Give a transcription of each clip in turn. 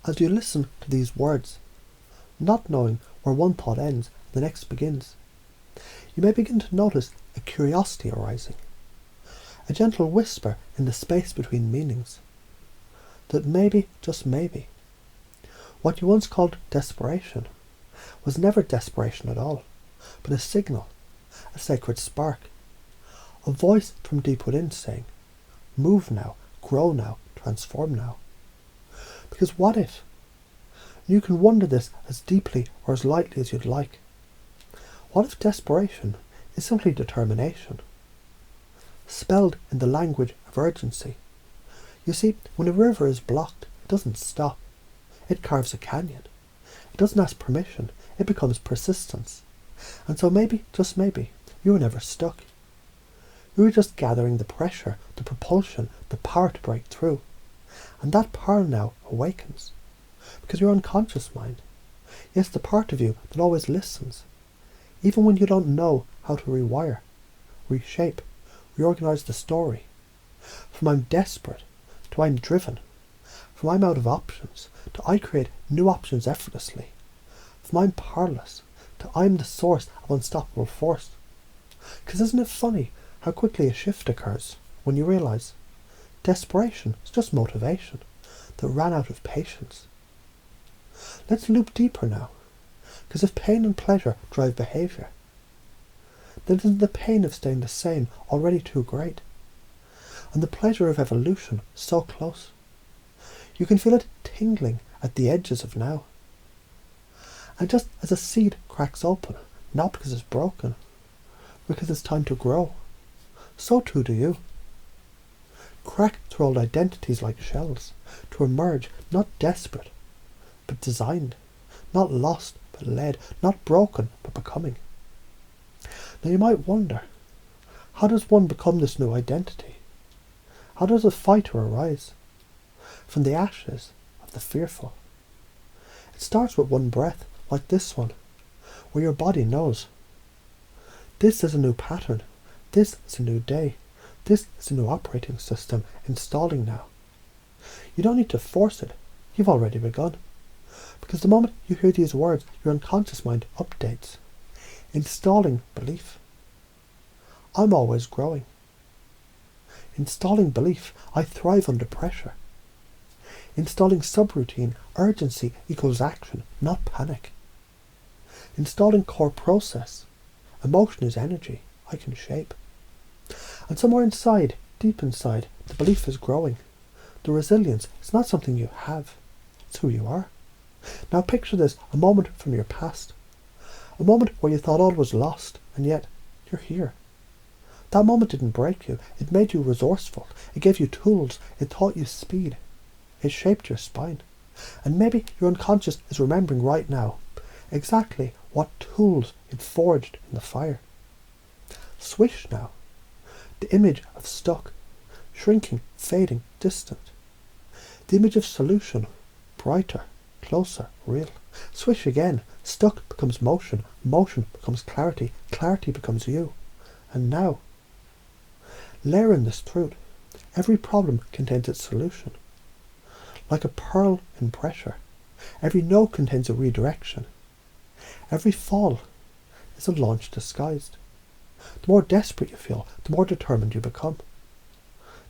As you listen to these words, not knowing where one thought ends and the next begins, you may begin to notice a curiosity arising, a gentle whisper in the space between meanings, that maybe, just maybe, what you once called desperation was never desperation at all, but a signal, a sacred spark, a voice from deep within saying, move now, grow now, transform now. Because what if? You can wonder this as deeply or as lightly as you'd like. What if desperation is simply determination, spelled in the language of urgency? You see, when a river is blocked, it doesn't stop. It carves a canyon. It doesn't ask permission. It becomes persistence. And so maybe, just maybe, you were never stuck. You were just gathering the pressure, the propulsion, the power to break through. And that power now awakens. Because your unconscious mind, yes, the part of you that always listens, even when you don't know how to rewire, reshape, reorganize the story. From I'm desperate to I'm driven. From I'm out of options to I create new options effortlessly. From I'm powerless to I'm the source of unstoppable force. Because isn't it funny how quickly a shift occurs when you realize desperation is just motivation that ran out of patience. Let's loop deeper now, because if pain and pleasure drive behaviour, then isn't the pain of staying the same already too great? And the pleasure of evolution so close? You can feel it tingling at the edges of now. And just as a seed cracks open, not because it's broken, because it's time to grow, so too do you. Crack through old identities like shells, to emerge not desperate, but designed, not lost, but led, not broken, but becoming. Now you might wonder, how does one become this new identity? How does a fighter arise? From the ashes of the fearful. It starts with one breath, like this one, where your body knows. This is a new pattern. This is a new day. This is a new operating system installing now. You don't need to force it. You've already begun. Because the moment you hear these words, your unconscious mind updates. Installing belief. I'm always growing. Installing belief. I thrive under pressure. Installing subroutine. Urgency equals action, not panic. Installing core process. Emotion is energy. I can shape. And somewhere inside, deep inside, the belief is growing. The resilience is not something you have. It's who you are. Now picture this, a moment from your past. A moment where you thought all was lost, and yet you're here. That moment didn't break you. It made you resourceful. It gave you tools. It taught you speed. It shaped your spine. And maybe your unconscious is remembering right now exactly what tools it forged in the fire. Swish now. The image of stuck, shrinking, fading, distant. The image of solution, brighter, closer, real. Swish again. Stuck becomes motion. Motion becomes clarity. Clarity becomes you. And now, layer in this truth. Every problem contains its solution. Like a pearl in pressure, every no contains a redirection. Every fall is a launch disguised. The more desperate you feel, the more determined you become.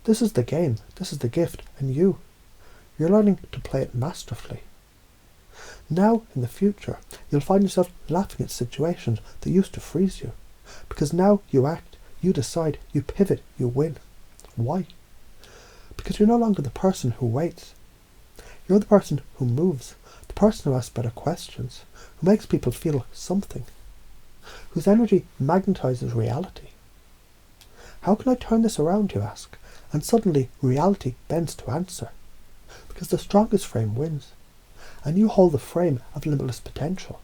This is the game, this is the gift, and you're learning to play it masterfully. Now, in the future, you'll find yourself laughing at situations that used to freeze you, because now you act, you decide, you pivot, you win. Why? Because you're no longer the person who waits. You're the person who moves, the person who asks better questions, who makes people feel something, whose energy magnetizes reality. How can I turn this around, you ask? And suddenly reality bends to answer. Because the strongest frame wins. And you hold the frame of limitless potential.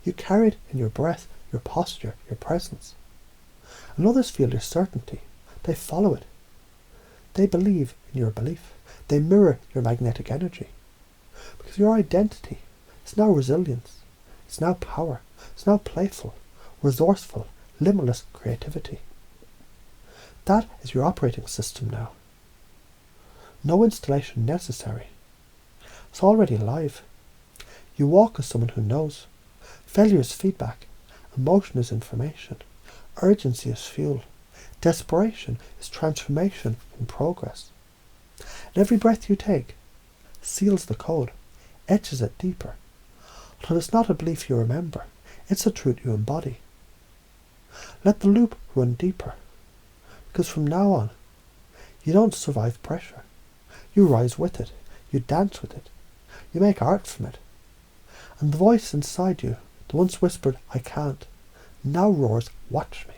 You carry it in your breath, your posture, your presence. And others feel your certainty. They follow it. They believe in your belief. They mirror your magnetic energy. Because your identity is now resilience. It's now power. It's now playful, resourceful, limitless creativity. That is your operating system now. No installation necessary. It's already alive. You walk as someone who knows. Failure is feedback. Emotion is information. Urgency is fuel. Desperation is transformation in progress. And every breath you take seals the code, etches it deeper, until it's not a belief you remember, it's a truth you embody. Let the loop run deeper, because from now on, you don't survive pressure. You rise with it, you dance with it, you make art from it. And the voice inside you, that once whispered, "I can't," now roars, "Watch me."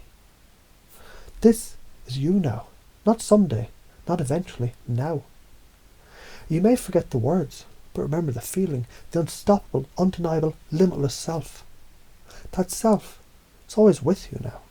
This is you now, not someday, not eventually, now. You may forget the words, but remember the feeling, the unstoppable, undeniable, limitless self. That self is always with you now.